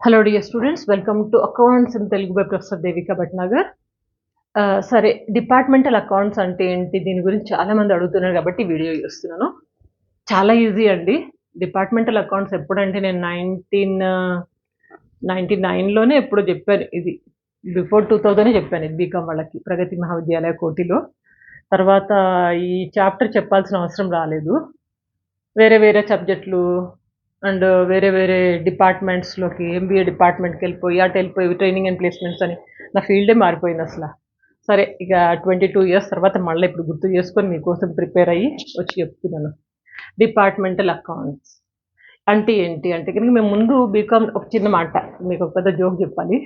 Hello dear students, welcome to accounts in Telugu by professor Devika Bhatnagar. సరే, departmental accounts అంటే ఏంటి, దీని గురించి చాలామంది అడుగుతున్నారు కాబట్టి వీడియో చేస్తున్నాను. చాలా ఈజీ అండి. డిపార్ట్మెంటల్ అకౌంట్స్ ఎప్పుడంటే నేను 1999లోనే ఎప్పుడో చెప్పాను. ఇది బిఫోర్ 2000 చెప్పాను ఇది బీకామ్ వాళ్ళకి, ప్రగతి మహావిద్యాలయ కోటిలో. తర్వాత ఈ చాప్టర్ చెప్పాల్సిన అవసరం రాలేదు. వేరే వేరే సబ్జెక్టులు అండ్ వేరే వేరే డిపార్ట్మెంట్స్లోకి, ఎంబీఏ డిపార్ట్మెంట్కి వెళ్ళిపోయి అటు వెళ్ళిపోయి ట్రైనింగ్ అండ్ ప్లేస్మెంట్స్ అని నా ఫీల్డే మారిపోయింది అసలు. సరే, ఇక 22 years తర్వాత మళ్ళీ ఇప్పుడు గుర్తు చేసుకొని మీకోసం ప్రిపేర్ అయ్యి వచ్చి చెప్తున్నాను. డిపార్ట్మెంటల్ అకౌంట్స్ అంటే ఏంటి అంటే కనుక, మేము ముందు బీకామ్, ఒక చిన్న మాట మీకు ఒక పెద్ద జోక్ చెప్పాలి.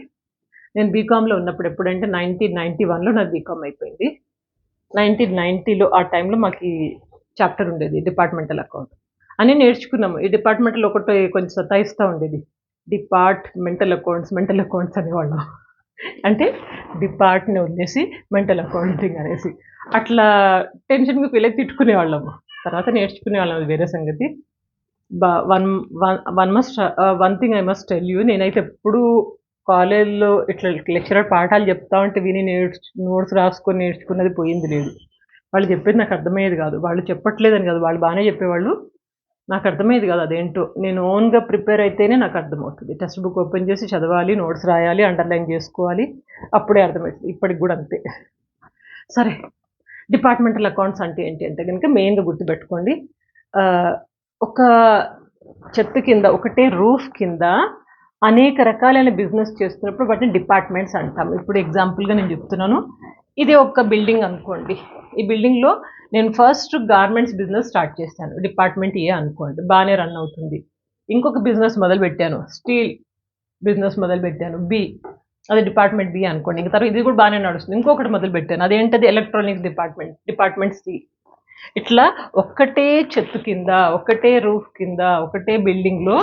నేను బీకామ్లో ఉన్నప్పుడు ఎప్పుడంటే 1991లో నాకు బీకామ్ అయిపోయింది. 1990లో ఆ టైంలో మాకు ఈ చాప్టర్ ఉండేది, డిపార్ట్మెంటల్ అకౌంట్ అని నేర్చుకున్నాము. ఈ డిపార్ట్మెంటల్ ఒకటి కొంచెం సతాయిస్తూ ఉండేది. మెంటల్ అకౌంట్స్ అనేవాళ్ళం. అంటే డిపార్ట్ని వదిలేసి మెంటల్ అకౌంటింగ్ అనేసి అట్లా టెన్షన్గా ఫీల్ అయి తిట్టుకునేవాళ్ళము. తర్వాత నేర్చుకునేవాళ్ళం, అది వేరే సంగతి. One thing I must tell you, నేనైతే ఎప్పుడు కాలేజ్లో ఇట్లా లెక్చరర్ పాఠాలు చెప్తా ఉంటే విని నోట్స్ రాసుకొని నేర్చుకున్నది పోయింది లేదు. వాళ్ళు చెప్పేది నాకు అర్థమయ్యేది కాదు. వాళ్ళు చెప్పట్లేదని కాదు, వాళ్ళు బాగానే చెప్పేవాళ్ళు, నాకు అర్థమయ్యేది కాదు. అదేంటో నేను ఓన్గా ప్రిపేర్ అయితేనే నాకు అర్థమవుతుంది. టెక్స్ట్ బుక్ ఓపెన్ చేసి చదవాలి, నోట్స్ రాయాలి, అండర్లైన్ చేసుకోవాలి, అప్పుడే అర్థమవుతుంది. ఇప్పటికి కూడా అంతే. సరే, డిపార్ట్మెంటల్ అకౌంట్స్ అంటే ఏంటి అంటే కనుక మెయిన్గా గుర్తుపెట్టుకోండి. ఒక చెత్త కింద, ఒకటే రూఫ్ కింద అనేక రకాలైన బిజినెస్ చేస్తున్నప్పుడు వాటిని డిపార్ట్మెంట్స్ అంటాం. ఇప్పుడు ఎగ్జాంపుల్గా నేను చెప్తున్నాను. ఇది ఒక బిల్డింగ్ అనుకోండి. ఈ బిల్డింగ్లో నేను ఫస్ట్ గార్మెంట్స్ బిజినెస్ స్టార్ట్ చేశాను, డిపార్ట్మెంట్ ఏ అనుకోండి, బాగానే రన్ అవుతుంది. ఇంకొక బిజినెస్ మొదలుపెట్టాను, స్టీల్ బిజినెస్ మొదలుపెట్టాను, బి, అది డిపార్ట్మెంట్ బి అనుకోండి. ఇంకా తర్వాత ఇది కూడా బాగానే నడుస్తుంది. ఇంకొకటి మొదలుపెట్టాను, అదేంటది ఎలక్ట్రానిక్స్ డిపార్ట్మెంట్ సి. ఇట్లా ఒక్కటే చెట్టు కింద, ఒకటే రూఫ్ కింద, ఒకటే బిల్డింగ్లో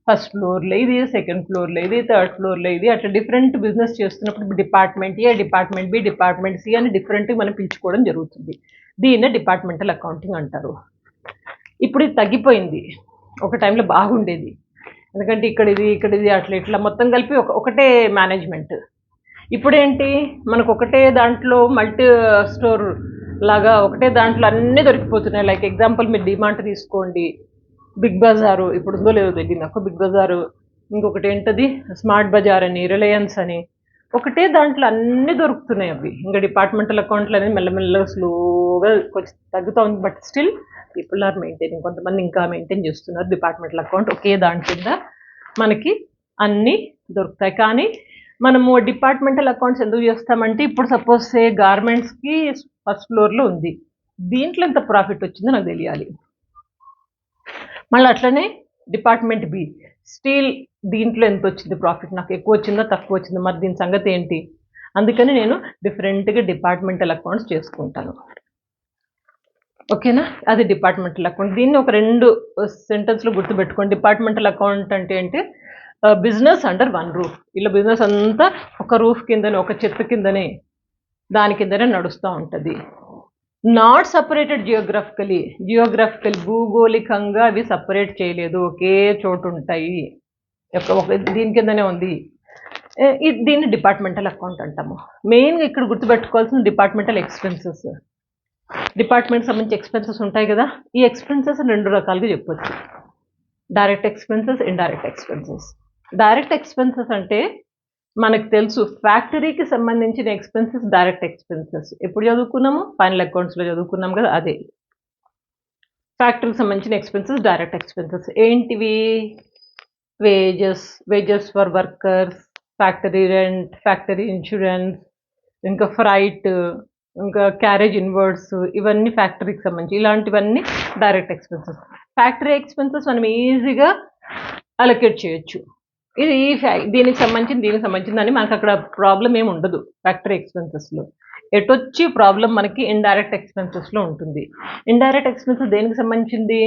ఫస్ట్ ఫ్లోర్లో ఇది, సెకండ్ ఫ్లోర్లో ఇది, థర్డ్ ఫ్లోర్లో ఇది, అట్లా డిఫరెంట్ బిజినెస్ చేస్తున్నప్పుడు డిపార్ట్మెంట్ ఏ, డిపార్ట్మెంట్ బి, డిపార్ట్మెంట్ సి అని డిఫరెంట్గా మనం పిలుచుకోవడం జరుగుతుంది. దీన్నే డిపార్ట్మెంటల్ అకౌంటింగ్ అంటారు. ఇప్పుడు ఇది తగ్గిపోయింది, ఒక టైంలో బాగుండేది. ఎందుకంటే ఇక్కడ ఇది అట్లా ఇట్లా మొత్తం కలిపి ఒకటే మేనేజ్మెంట్. ఇప్పుడేంటి, మనకు ఒకటే దాంట్లో మల్టీ స్టోర్ లాగా ఒకటే దాంట్లో అన్నీ దొరికిపోతున్నాయి. లైక్ ఎగ్జాంపుల్ మీరు డిమార్ట్ తీసుకోండి, బిగ్ బజారు, ఇప్పుడు ఉందో లేదో తెలియదు నాకు, బిగ్ బజారు, ఇంకొకటి ఏంటది స్మార్ట్ బజార్ అని, రిలయన్స్ అని, ఒకటే దాంట్లో అన్నీ దొరుకుతున్నాయి. అవి ఇంకా డిపార్ట్మెంటల్ అకౌంట్లు అనేది మెల్లమెల్లగా స్లోగా కొంచెం తగ్గుతూ ఉంది. But still people are maintaining, కొంతమంది ఇంకా మెయింటైన్ చేస్తున్నారు డిపార్ట్మెంటల్ అకౌంట్. ఒకే దాని కింద మనకి అన్నీ దొరుకుతాయి. కానీ మనము డిపార్ట్మెంటల్ అకౌంట్స్ ఎందుకు చేస్తామంటే, ఇప్పుడు సపోజ్ సే గార్మెంట్స్కి ఫస్ట్ ఫ్లోర్లో ఉంది, దీంట్లో ఎంత ప్రాఫిట్ వచ్చిందో నాకు తెలియాలి. మళ్ళీ అట్లనే డిపార్ట్మెంట్ బి, స్టీల్, దీంట్లో ఎంత వచ్చింది ప్రాఫిట్, నాకు ఎక్కువ వచ్చిందో తక్కువ వచ్చిందో, మరి దీని సంగతి ఏంటి. అందుకని నేను డిఫరెంట్గా డిపార్ట్మెంటల్ అకౌంట్స్ చేసుకుంటాను. ఓకేనా, అది డిపార్ట్మెంటల్ అకౌంట్. దీన్ని ఒక 2 సెంటెన్స్లో గుర్తుపెట్టుకోండి. డిపార్ట్మెంటల్ అకౌంట్ అంటే ఏంటి, బిజినెస్ అండర్ వన్ రూఫ్. ఇలా బిజినెస్ అంతా ఒక రూఫ్ కిందనే, ఒక చెత్త కిందనే, దాని కిందనే నడుస్తూ ఉంటుంది. నాట్ సపరేటెడ్ జియోగ్రఫికల్ భూగోళికంగా అవి సపరేట్ చేయలేదు, ఒకే చోటు ఉంటాయి, దీని కిందనే ఉంది. దీన్ని డిపార్ట్మెంటల్ అకౌంట్ అంటాము. మెయిన్గా ఇక్కడ గుర్తుపెట్టుకోవాల్సిన డిపార్ట్మెంటల్ ఎక్స్పెన్సెస్. డిపార్ట్మెంట్ సంబంధించి ఎక్స్పెన్సెస్ ఉంటాయి కదా, ఈ ఎక్స్పెన్సెస్ 2 రకాలుగా చెప్పొచ్చు. Direct expenses, indirect expenses. Direct expenses అంటే మనకు తెలుసు, ఫ్యాక్టరీకి సంబంధించిన ఎక్స్పెన్సెస్ డైరెక్ట్ ఎక్స్పెన్సెస్. ఎప్పుడు చదువుకున్నాము, ఫైనల్ అకౌంట్స్లో చదువుకున్నాం కదా, అదే ఫ్యాక్టరీకి సంబంధించిన ఎక్స్పెన్సెస్ డైరెక్ట్ ఎక్స్పెన్సెస్. ఏంటివి, wages for workers, factory rent, factory insurance, ఇంకా ఫ్రైట్, ఇంకా క్యారేజ్ ఇన్వర్డ్స్, ఇవన్నీ ఫ్యాక్టరీకి సంబంధించి, ఇలాంటివన్నీ డైరెక్ట్ ఎక్స్పెన్సెస్. ఫ్యాక్టరీ ఎక్స్పెన్సెస్ మనం ఈజీగా అలొకేట్ చేయొచ్చు. ఇది దీనికి సంబంధించిందని మనకు అక్కడ ప్రాబ్లం ఏమి ఉండదు. ఫ్యాక్టరీ ఎక్స్పెన్సెస్లో ఎటొచ్చి ప్రాబ్లం మనకి ఇండైరెక్ట్ ఎక్స్పెన్సెస్లో ఉంటుంది. ఇండైరెక్ట్ ఎక్స్పెన్సెస్ దేనికి సంబంధించింది,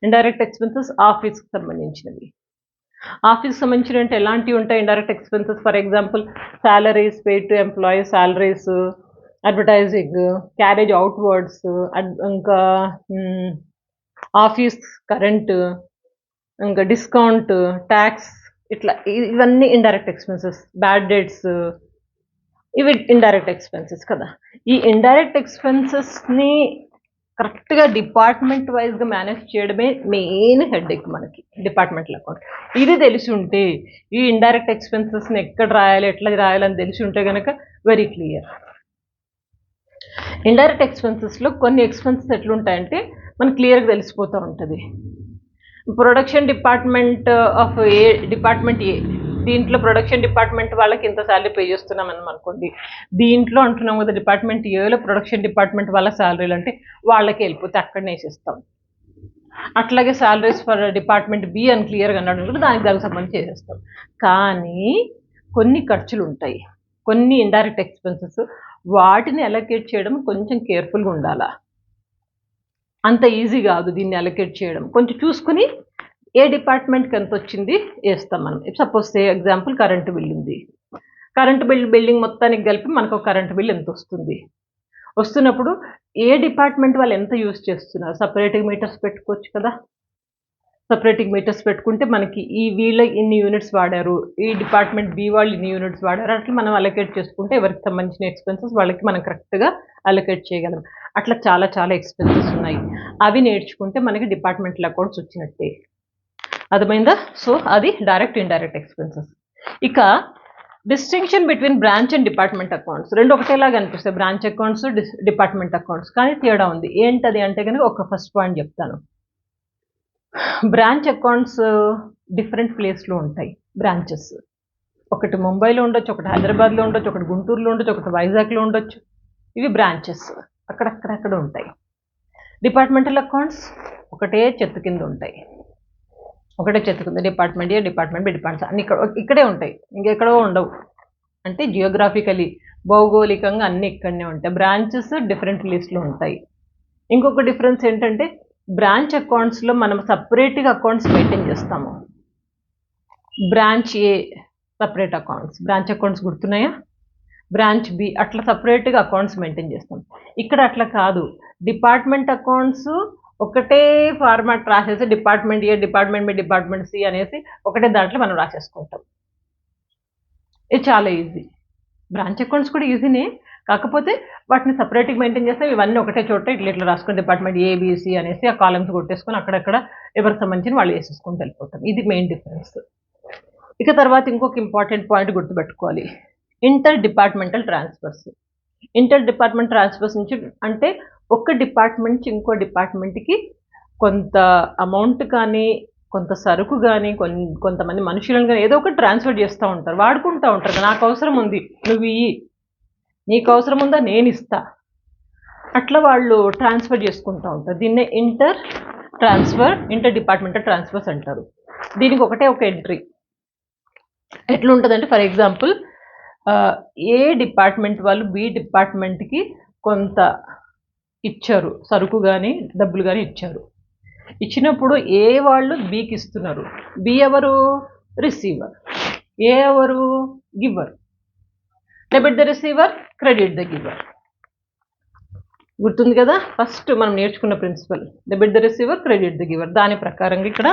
ఇండైరెక్ట్ ఎక్స్పెన్సెస్ ఆఫీస్కి సంబంధించినవి. ఆఫీస్కి సంబంధించిన అంటే ఎలాంటివి ఉంటాయి indirect expenses, for example salaries paid to employees, salaries, advertising, carriage outwards, ఇంకా ఆఫీస్ కరెంట్, ఇంకా డిస్కౌంట్, ట్యాక్స్, ఇట్లా ఇవన్నీ ఇండైరెక్ట్ ఎక్స్పెన్సెస్. బ్యాడ్ డెట్స్ ఇవి ఇండైరెక్ట్ ఎక్స్పెన్సెస్ కదా. ఈ ఇండైరెక్ట్ ఎక్స్పెన్సెస్ని కరెక్ట్గా డిపార్ట్మెంట్ వైజ్గా మేనేజ్ చేయడమే మెయిన్ హెడ్ఏక్ మనకి డిపార్ట్మెంటల్ అకౌంట్. ఇది తెలిసి ఉంటే ఈ ఇండైరెక్ట్ ఎక్స్పెన్సెస్ని ఎక్కడ రాయాలి, ఎట్లా రాయాలని తెలిసి ఉంటే కనుక వెరీ క్లియర్. ఇండైరెక్ట్ ఎక్స్పెన్సెస్లో కొన్ని ఎక్స్పెన్సెస్ ఎట్లుంటాయంటే మనకు క్లియర్గా తెలిసిపోతూ ఉంటుంది. Production department of A department A, దీంట్లో ప్రొడక్షన్ డిపార్ట్మెంట్ వాళ్ళకి ఇంత శాలరీ పే చేస్తున్నామని అనుకోండి. దీంట్లో అంటున్నాం కదా డిపార్ట్మెంట్ ఏలో ప్రొడక్షన్ డిపార్ట్మెంట్ వాళ్ళ శాలరీలు అంటే వాళ్ళకి వెళ్ళిపోతే అక్కడనే వేసేస్తాం. అట్లాగే శాలరీస్ ఫర్ డిపార్ట్మెంట్ బి అని క్లియర్గా అన్నాడు కూడా దానికి సంబంధించి చేసేస్తాం. కానీ కొన్ని ఖర్చులు ఉంటాయి, కొన్ని ఇండైరెక్ట్ ఎక్స్పెన్సెస్, వాటిని అలొకేట్ చేయడం కొంచెం కేర్ఫుల్గా ఉండాలా. అంత ఈజీ కాదు దీన్ని అలొకేట్ చేయడం. కొంచెం చూసుకుని ఏ డిపార్ట్మెంట్కి ఎంత వచ్చింది వేస్తాం మనం. సపోజ్ ఎగ్జాంపుల్ కరెంటు బిల్ ఉంది. కరెంటు బిల్డింగ్ మొత్తానికి కలిపి మనకు ఒక కరెంటు బిల్ ఎంత వస్తుంది. వస్తున్నప్పుడు ఏ డిపార్ట్మెంట్ వాళ్ళు ఎంత యూజ్ చేస్తున్నారు, సపరేట్గా మీటర్స్ పెట్టుకోవచ్చు కదా. సపరేట్గా మీటర్స్ పెట్టుకుంటే మనకి ఈ వీళ్ళ ఇన్ని యూనిట్స్ వాడారు, ఈ డిపార్ట్మెంట్ బి వాళ్ళు ఇన్ని యూనిట్స్ వాడారు, అట్లా మనం అలొకేట్ చేసుకుంటే ఎవరికి సంబంధించిన ఎక్స్పెన్సెస్ వాళ్ళకి మనం కరెక్ట్గా అలొకేట్ చేయగలం. అట్లా చాలా చాలా ఎక్స్పెన్సెస్ ఉన్నాయి. అవి నేర్చుకుంటే మనకి డిపార్ట్మెంటల్ అకౌంట్స్ వచ్చినట్టే. అర్థమైందా? సో అది డైరెక్ట్ ఇండైరెక్ట్ ఎక్స్పెన్సెస్. ఇక distinction between branch and department accounts రెండు ఒకటేలాగా అనిపిస్తాయి, బ్రాంచ్ అకౌంట్స్ డిపార్ట్మెంట్ అకౌంట్స్. కానీ తేడా ఉంది. ఏంటది అంటే కనుక ఒక ఫస్ట్ పాయింట్ చెప్తాను. బ్రాంచ్ అకౌంట్స్ డిఫరెంట్ ప్లేస్లో ఉంటాయి. బ్రాంచెస్ ఒకటి ముంబైలో ఉండొచ్చు, ఒకటి హైదరాబాద్లో ఉండొచ్చు, ఒకటి గుంటూరులో ఉండొచ్చు, ఒకటి వైజాగ్లో ఉండొచ్చు. ఇవి బ్రాంచెస్ అక్కడక్కడక్కడ ఉంటాయి. డిపార్ట్మెంటల్ అకౌంట్స్ ఒకటే చెత్త కింద ఉంటాయి. ఒకటే చెత్త కింద డిపార్ట్మెంట్ ఏ, డిపార్ట్మెంట్ బి, డిపార్ట్మెంట్స్ అన్ని ఇక్కడే ఉంటాయి, ఇంకెక్కడో ఉండవు. అంటే జియోగ్రాఫికలీ భౌగోళికంగా అన్ని ఇక్కడనే ఉంటాయి. బ్రాంచెస్ డిఫరెంట్ ప్లేస్లో ఉంటాయి. ఇంకొక డిఫరెన్స్ ఏంటంటే బ్రాంచ్ అకౌంట్స్లో మనం సపరేట్గా అకౌంట్స్ మెయింటైన్ చేస్తాము. బ్రాంచ్ ఏ సపరేట్ అకౌంట్స్, బ్రాంచ్ అకౌంట్స్ గుర్తున్నాయా? బ్రాంచ్ బి అట్లా సపరేట్గా అకౌంట్స్ మెయింటైన్ చేస్తాం. ఇక్కడ అట్లా కాదు. డిపార్ట్మెంట్ అకౌంట్స్ ఒకటే ఫార్మాట్ రాసేసి డిపార్ట్మెంట్ ఏ, డిపార్ట్మెంట్ బి, డిపార్ట్మెంట్ సి అనేసి ఒకటే దాంట్లో మనం రాసేసుకుంటాం. ఇది చాలా ఈజీ. బ్రాంచ్ అకౌంట్స్ కూడా ఈజీనే, కాకపోతే వాటిని సపరేట్గా మెయింటైన్ చేస్తే ఇవన్నీ ఒకటే చోట ఇట్లా రాసుకుని డిపార్ట్మెంట్ ఏబిసి అనేసి ఆ కాలమ్స్ కొట్టేసుకొని అక్కడక్కడ ఎవరికి సంబంధించిన వాళ్ళు వేసేసుకొని వెళ్ళిపోతాం. ఇది మెయిన్ డిఫరెన్స్. ఇక తర్వాత ఇంకొక ఇంపార్టెంట్ పాయింట్ గుర్తుపెట్టుకోవాలి, inter departmental transfers. Inter department transfers నుంచి అంటే ఒక డిపార్ట్మెంట్ నుంచి ఇంకో డిపార్ట్మెంట్కి కొంత అమౌంట్ కానీ, కొంత సరుకు కానీ, కొంతమంది మనుషులను కానీ ఏదో ఒకటి ట్రాన్స్ఫర్ చేస్తూ ఉంటారు, వాడుకుంటూ ఉంటారు. నాకు అవసరం ఉంది నువ్వు ఇయ్యి, నీకు అవసరం ఉందా నేను ఇస్తా, అట్లా వాళ్ళు ట్రాన్స్ఫర్ చేసుకుంటూ ఉంటారు. దీన్నే ఇంటర్ డిపార్ట్మెంటల్ ట్రాన్స్ఫర్స్ అంటారు. దీనికి ఒకటే ఒక ఎంట్రీ. ఎట్లుంటుందంటే ఫర్ ఎగ్జాంపుల్ ఏ డిపార్ట్మెంట్ వాళ్ళు బి డిపార్ట్మెంట్కి కొంత ఇచ్చారు, సరుకు కానీ డబ్బులు కానీ ఇచ్చారు. ఇచ్చినప్పుడు ఏ వాళ్ళు బికి ఇస్తున్నారు, బి ఎవరు రిసీవర్, ఏ ఎవరు giver. Debit the receiver, credit the giver. గుర్తుంది కదా ఫస్ట్ మనం నేర్చుకున్న principle, debit the receiver, credit the giver. దాని ప్రకారంగా ఇక్కడ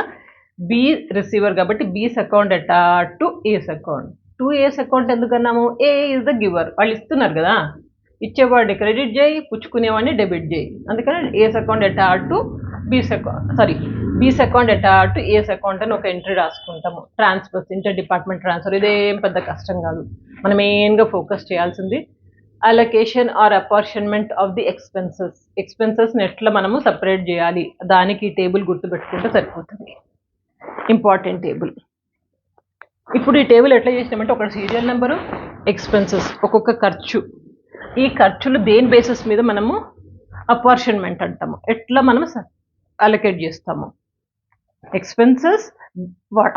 బి రిసీవర్ కాబట్టి B's account attach to A's account. To A's account ఎందుకన్నాము, ఏ ఇస్ ద గివర్, వాళ్ళు ఇస్తున్నారు కదా, ఇచ్చేవాడిని క్రెడిట్ చేయి, పుచ్చుకునేవాడిని డెబిట్ చేయి. అందుకని A's account attach to B's account attach to A's account అని ఒక ఎంట్రీ రాసుకుంటాము. ట్రాన్స్ఫర్స్, ఇంటర్ డిపార్ట్మెంట్ ట్రాన్స్ఫర్, ఇదేం పెద్ద కష్టం కాదు. మనం మెయిన్గా ఫోకస్ చేయాల్సింది allocation or apportionment of the ఎక్స్పెన్సెస్ని ఎట్లా మనము సపరేట్ చేయాలి, దానికి టేబుల్ గుర్తుపెట్టుకుంటే సరిపోతుంది. Important table. ఇప్పుడు ఈ టేబుల్ ఎట్లా చేసినామంటే ఒక సీరియల్ నెంబరు, ఎక్స్పెన్సెస్, ఒక్కొక్క ఖర్చు. ఈ ఖర్చులు దేని బేసిస్ మీద మనము అపార్షన్మెంట్ అంటాము, ఎట్లా మనం అలొకేట్ చేస్తాము. Expenses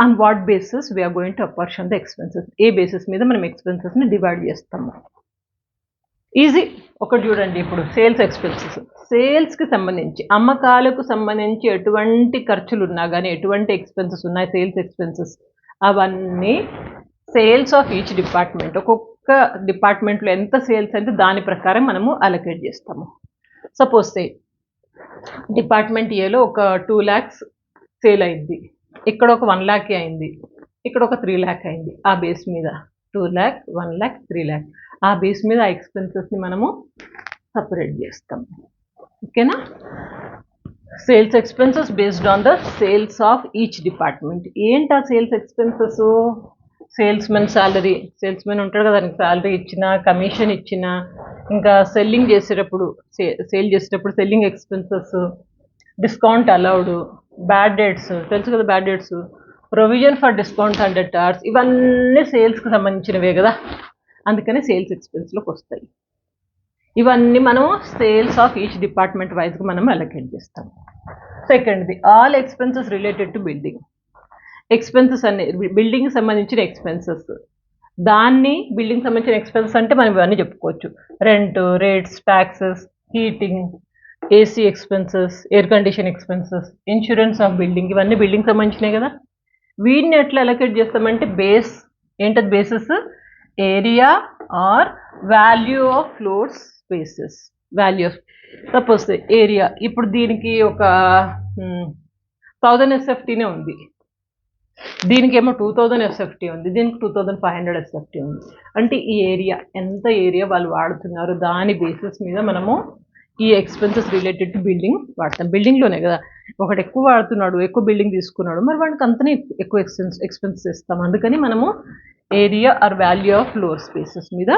on what basis we are going to apportion the expenses, ఏ బేసిస్ మీద మనం ఎక్స్పెన్సెస్ని డివైడ్ చేస్తాము. ఈజీ. ఒకటి చూడండి, ఇప్పుడు సేల్స్ ఎక్స్పెన్సెస్. సేల్స్కి సంబంధించి, అమ్మకాలకు సంబంధించి ఎటువంటి ఖర్చులు ఉన్నా కానీ, ఎటువంటి ఎక్స్పెన్సెస్ ఉన్నాయి సేల్స్ ఎక్స్పెన్సెస్, అవన్నీ సేల్స్ ఆఫ్ ఈచ్ డిపార్ట్మెంట్, ఒక్కొక్క డిపార్ట్మెంట్లో ఎంత సేల్స్ అయితే దాని ప్రకారం మనము అలొకేట్ చేస్తాము. సపోజ్ డిపార్ట్మెంట్ ఏలో ఒక 2 lakhs సేల్ అయింది, ఇక్కడ ఒక 1 lakh అయింది. ఇక్కడ ఒక 3 lakh అయింది. ఆ బేస్ మీద 2 lakh, 1 lakh, 3 lakh ఆ బేస్ మీద ఆ ఎక్స్పెన్సెస్ని మనము సపరేట్ చేస్తాం. ఓకేనా? Sales expenses based on the sales of each department. ఏంటి ఆ sales expenses? Salesmen salary, salesmen ఉంటాడు కదా, దానికి శాలరీ ఇచ్చిన, కమిషన్ ఇచ్చిన, ఇంకా సెల్లింగ్ చేసేటప్పుడు సేల్ చేసేటప్పుడు selling expenses, discount allowed, bad dates తెలుసు కదా, bad dates, provision for discount and debtors, ఇవన్నీ సేల్స్కి సంబంధించినవే కదా, అందుకని సేల్స్ ఎక్స్పెన్స్లోకి వస్తాయి. ఇవన్నీ మనం సేల్స్ ఆఫ్ ఈచ్ డిపార్ట్మెంట్ వైజ్గా మనం అలొకేట్ చేస్తాం. సెకండ్ది, all expenses related to building. Expenses అన్ని బిల్డింగ్కి సంబంధించిన ఎక్స్పెన్సెస్, దాన్ని బిల్డింగ్ సంబంధించిన ఎక్స్పెన్సెస్ అంటే మనం ఇవన్నీ చెప్పుకోవచ్చు. Rent, rates, taxes, heating, AC expenses, air condition expenses, insurance of building, ఇవన్నీ బిల్డింగ్ సంబంధించినాయి కదా. వీటిని ఎట్లా అలొకేట్ చేస్తామంటే బేస్, ఏంటది bases? Area or value of floor spaces. Value of, suppose area, ఇప్పుడు దీనికి ఒక 1000 SFTనే ఉంది, దీనికేమో 2000 SFT ఉంది, దీనికి 2500 SFT ఉంది. అంటే ఈ ఏరియా, ఎంత ఏరియా వాళ్ళు వాడుతున్నారు దాని బేసిస్ మీద మనము ఈ ఎక్స్పెన్సెస్ రిలేటెడ్ టు బిల్డింగ్ వాడతాం. బిల్డింగ్లోనే కదా, ఒకటి ఎక్కువ వాడుతున్నాడు, ఎక్కువ బిల్డింగ్ తీసుకున్నాడు, మరి వాడికి అంతనే ఎక్కువ ఎక్స్పెన్సెస్ ఇస్తాం. అందుకని మనము area or value of floor spaces మీద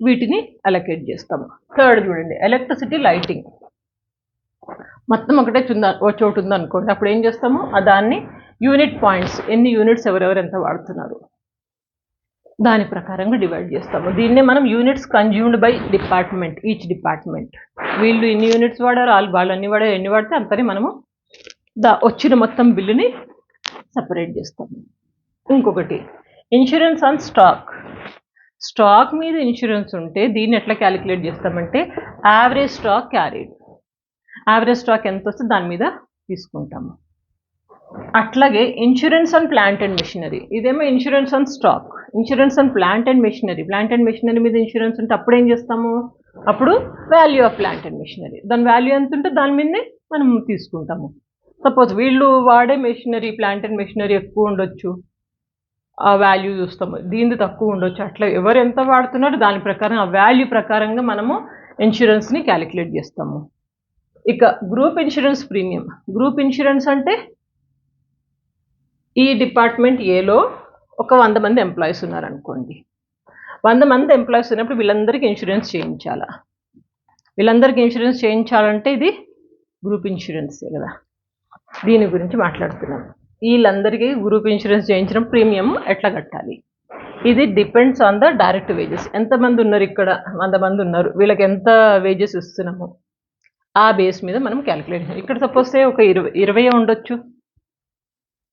వీటిని అలొకేట్ చేస్తాము. థర్డ్ చూడండి, ఎలక్ట్రిసిటీ, లైటింగ్. మొత్తం ఒకటే చోటు ఉందనుకోండి, అప్పుడు ఏం చేస్తాము, దాన్ని యూనిట్ పాయింట్స్, ఎన్ని యూనిట్స్ ఎవరెవరు ఎంత వాడుతున్నారు దాని ప్రకారంగా డివైడ్ చేస్తాము. దీన్నే మనం units consumed by department, each department. వీళ్ళు ఇన్ని యూనిట్స్ వాడారు, వాళ్ళు అన్ని వాడారు, ఎన్ని వాడితే అంతని మనము వచ్చిన మొత్తం బిల్లుని సపరేట్ చేస్తాము. ఇంకొకటి, ఇన్సూరెన్స్ ఆన్ స్టాక్. స్టాక్ మీద ఇన్సూరెన్స్ ఉంటే దీన్ని ఎట్లా క్యాలిక్యులేట్ చేస్తామంటే average stock carried, average stock ఎంత వస్తే దాని మీద తీసుకుంటాము. అట్లాగే insurance on plant and machinery, ఇదేమో insurance on stock. Insurance on plant and machinery, plant and machinery మీద ఇన్సూరెన్స్ ఉంటే అప్పుడు ఏం చేస్తాము, అప్పుడు value of plant and machinery, దాని వాల్యూ ఎంత ఉంటే దాని మీదనే మనం తీసుకుంటాము. సపోజ్ వీళ్ళు వాడే మెషినరీ, ప్లాంట్ అండ్ మెషినరీ ఎక్కువ ఉండొచ్చు, ఆ వాల్యూ చూస్తాము, దీనిది తక్కువ ఉండొచ్చు. అట్లా ఎవరు ఎంత వాడుతున్నారో దాని ప్రకారం, ఆ వాల్యూ ప్రకారంగా మనము ఇన్సూరెన్స్ని క్యాలిక్యులేట్ చేస్తాము. ఇక group insurance premium. Group insurance అంటే ఈ డిపార్ట్మెంట్ ఏలో ఒక 100 మంది ఎంప్లాయీస్ ఉన్నారనుకోండి, 100 మంది ఎంప్లాయీస్ ఉన్నప్పుడు వీళ్ళందరికీ ఇన్సూరెన్స్ చేయించాలా. వీళ్ళందరికీ ఇన్సూరెన్స్ చేయించాలంటే ఇది గ్రూప్ ఇన్సూరెన్సే కదా, దీని గురించి మాట్లాడుతున్నాం. వీళ్ళందరికీ గ్రూప్ ఇన్సూరెన్స్ చేయించడం ప్రీమియం ఎట్లా కట్టాలి, ఇది depends on the direct wages. ఎంతమంది ఉన్నారు ఇక్కడ, 100 మంది ఉన్నారు, వీళ్ళకి ఎంత వేజెస్ ఇస్తున్నాము ఆ బేస్ మీద మనం క్యాలిక్యులేట్ చేయాలి. ఇక్కడ సపోజ్ ఒక 20 ఉండొచ్చు,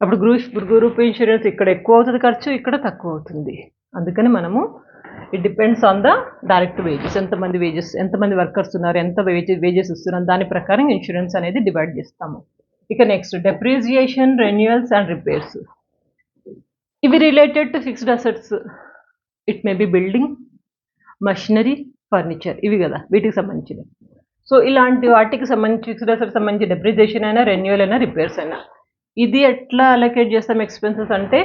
అప్పుడు గ్రూప్ ఇన్సూరెన్స్ ఇక్కడ ఎక్కువ అవుతుంది ఖర్చు, ఇక్కడ తక్కువ అవుతుంది. అందుకని మనము it depends on the direct wages, ఎంతమంది వర్కర్స్ ఉన్నారు, ఎంత వేజెస్ ఇస్తున్నారు, దాని ప్రకారం ఇన్సూరెన్స్ అనేది డివైడ్ చేస్తాము. ఇక next, depreciation, renewals and repairs. ఇవి related to fixed assets, it may be building, machinery, furniture, ఇవి కదా వీటికి సంబంధించినవి. సో ఇలాంటి వాటికి సంబంధించి ఫిక్స్డ్ అసెట్స్ సంబంధించి డెప్రిసియేషన్ అయినా, రెన్యువల్ అయినా, రిపేర్స్ అయినా, ఇది ఎట్లా అలొకేట్ చేస్తాం ఎక్స్పెన్సెస్ అంటే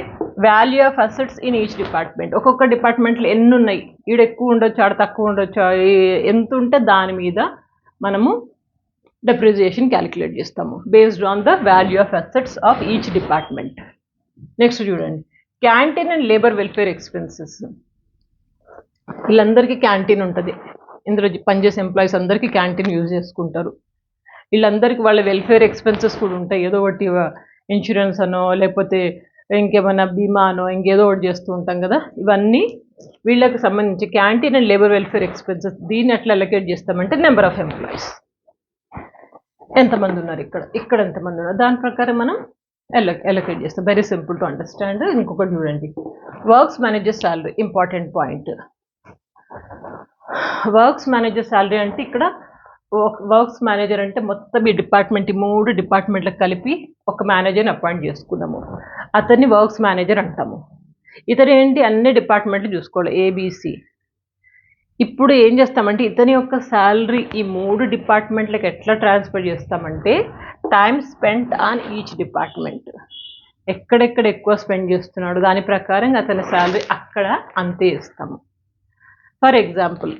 value of assets in each department. ఒక్కొక్క డిపార్ట్మెంట్లో ఎన్ని ఉన్నాయి, ఈడ ఎక్కువ ఉండొచ్చు, ఆడ తక్కువ ఉండొచ్చు, ఎంత ఉంటే దాని మీద మనము డెప్రిసియేషన్ క్యాలిక్యులేట్ చేస్తాము based on the value of assets of each department. Next చూడండి, canteen and labour welfare expenses. వీళ్ళందరికీ క్యాంటీన్ ఉంటుంది, ఇందులో పనిచేసే ఎంప్లాయీస్ అందరికీ క్యాంటీన్ యూజ్ చేసుకుంటారు. వీళ్ళందరికీ వాళ్ళ వెల్ఫేర్ ఎక్స్పెన్సెస్ కూడా ఉంటాయి, ఏదో ఒకటి ఇన్సూరెన్స్ అనో లేకపోతే ఇంకేమైనా బీమా అనో ఇంకేదో ఒకటి చేస్తూ ఉంటాం కదా. ఇవన్నీ వీళ్ళకి సంబంధించి canteen and labour welfare expenses. దీన్ని ఎట్లా అలొకేట్ చేస్తామంటే నెంబర్ ఆఫ్ ఎంప్లాయీస్, ఎంతమంది ఉన్నారు ఇక్కడ ఎంతమంది ఉన్నారు దాని ప్రకారం మనం అలొకేట్ చేస్తాం. Very simple to understand. ఇంకొకటి చూడండి, works manager salary, important point. Works manager salary అంటే ఇక్కడ వర్క్స్ మేనేజర్ అంటే మొత్తం ఈ డిపార్ట్మెంట్, 3 డిపార్ట్మెంట్లకు కలిపి ఒక మేనేజర్ని అపాయింట్ చేసుకున్నాము, అతన్ని వర్క్స్ మేనేజర్ అంటాము. ఇతను ఏంటి, అన్ని డిపార్ట్మెంట్లు చూసుకోవాలి, ఏబిసి. ఇప్పుడు ఏం చేస్తామంటే ఇతని యొక్క శాలరీ ఈ 3 డిపార్ట్మెంట్లకు ఎట్లా ట్రాన్స్ఫర్ చేస్తామంటే time spent on each department. ఎక్కడెక్కడ ఎక్కువ స్పెండ్ చేస్తున్నాడు దాని ప్రకారం అతని శాలరీ అక్కడ అంతే ఇస్తాము. ఫర్ ఎగ్జాంపుల్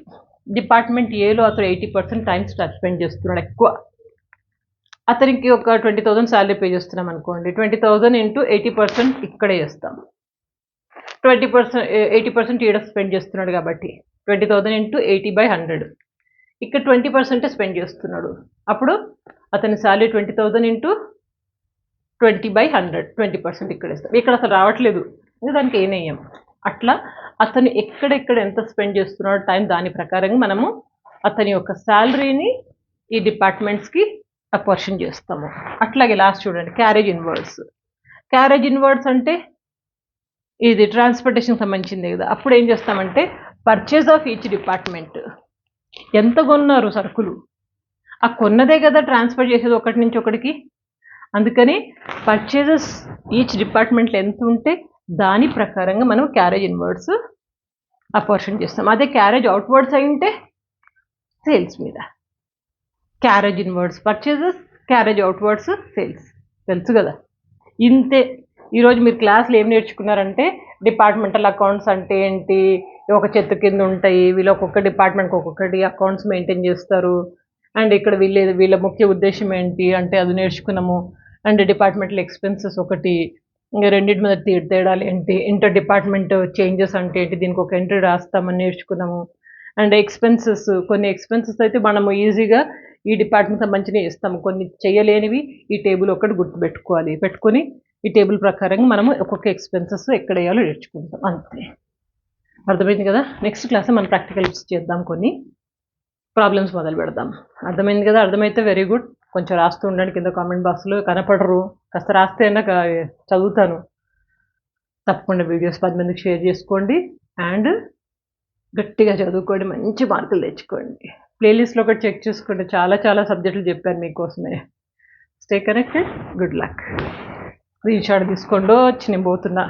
డిపార్ట్మెంట్ ఏలో అతను 80% టైం స్పెండ్ చేస్తున్నాడు ఎక్కువ, అతనికి ఒక 20,000 శాలరీ పే చేస్తున్నాం అనుకోండి, 20,000 ఇంటూ 80% ఇక్కడే చేస్తాం. 80% ఈడ స్పెండ్ చేస్తున్నాడు కాబట్టి 20,000 ఇంటూ 80/100, ఇక్కడ 20% స్పెండ్ చేస్తున్నాడు, అప్పుడు అతని శాలరీ 20,000 ఇంటూ 20/100, 20% ఇక్కడ ఇస్తాం. ఇక్కడ అసలు రావట్లేదు, దానికి ఏం వేయం. అట్లా అతను ఎక్కడెక్కడ ఎంత స్పెండ్ చేస్తున్నాడో టైం దాని ప్రకారంగా మనము అతని యొక్క శాలరీని ఈ డిపార్ట్మెంట్స్కి అపర్షన్ చేస్తాము. అట్లాగే లాస్ట్ చూడండి, క్యారేజ్ ఇన్వర్డ్స్. క్యారేజ్ ఇన్వర్డ్స్ అంటే ఇది ట్రాన్స్పోర్టేషన్ సంబంధించింది కదా. అప్పుడు ఏం చేస్తామంటే పర్చేజ్ ఆఫ్ ఈచ్ డిపార్ట్మెంట్, ఎంత కొన్నారు సరుకులు, ఆ కొన్నదే కదా ట్రాన్స్ఫర్ చేసేది ఒకటి నుంచి ఒకటికి. అందుకని పర్చేజెస్ ఈచ్ డిపార్ట్మెంట్లో ఎంత ఉంటే దాని ప్రకారంగా మనం క్యారేజ్ ఇన్వర్డ్స్ అపర్షన్ చేస్తాం. అదే క్యారేజ్ అవుట్వర్డ్స్ అయి ఉంటే సేల్స్ మీద. Carriage inwards purchases, carriage outwards sales, తెలుసు కదా. ఇంతే. ఈరోజు మీరు క్లాస్లో ఏం నేర్చుకున్నారంటే డిపార్ట్మెంటల్ అకౌంట్స్ అంటే ఏంటి, ఒక చెత్త కింద ఉంటాయి, వీళ్ళు ఒక్కొక్క డిపార్ట్మెంట్కి ఒక్కొక్కటి అకౌంట్స్ మెయింటైన్ చేస్తారు, అండ్ ఇక్కడ వీళ్ళ ముఖ్య ఉద్దేశం ఏంటి అంటే అది నేర్చుకున్నాము. అండ్ డిపార్ట్మెంటల్ ఎక్స్పెన్సెస్ ఒకటి, ఇంకా రెండింటి మీద తేడాలు ఏంటి, ఇంటర్ డిపార్ట్మెంట్ చేంజెస్ అంటే ఏంటి, దీనికి ఒక ఎంట్రీ రాస్తామని నేర్చుకున్నాము. అండ్ ఎక్స్పెన్సెస్, కొన్ని ఎక్స్పెన్సెస్ అయితే మనము ఈజీగా ఈ డిపార్ట్మెంట్ సంబంధించినవి ఇస్తాము, కొన్ని చేయలేనివి ఈ టేబుల్ ఒకటి గుర్తుపెట్టుకోవాలి. పెట్టుకొని ఈ టేబుల్ ప్రకారంగా మనము ఒక్కొక్క ఎక్స్పెన్సెస్ ఎక్కడ వేయాలో నేర్చుకుంటాం. అంతే, అర్థమైంది కదా. నెక్స్ట్ క్లాస్ మనం ప్రాక్టికల్స్ చేద్దాం, కొన్ని ప్రాబ్లమ్స్ మొదలు పెడదాం. అర్థమైంది కదా. అర్థమైతే వెరీ గుడ్. కొంచెం రాస్తూ ఉండండి కింద కామెంట్ బాక్స్లో. కనపడరు, కాస్త రాస్తే అయినా చదువుతాను. తప్పకుండా వీడియోస్ 10 మందికి షేర్ చేసుకోండి అండ్ గట్టిగా చదువుకోండి, మంచి మార్కులు తెచ్చుకోండి. ప్లేలిస్ట్లో ఒకటి చెక్ చేసుకోండి, చాలా చాలా సబ్జెక్టులు చెప్పాను మీకోసమే. Stay connected. Good luck. Screen shot తీసుకోండి. వచ్చి నేను పోతున్నా.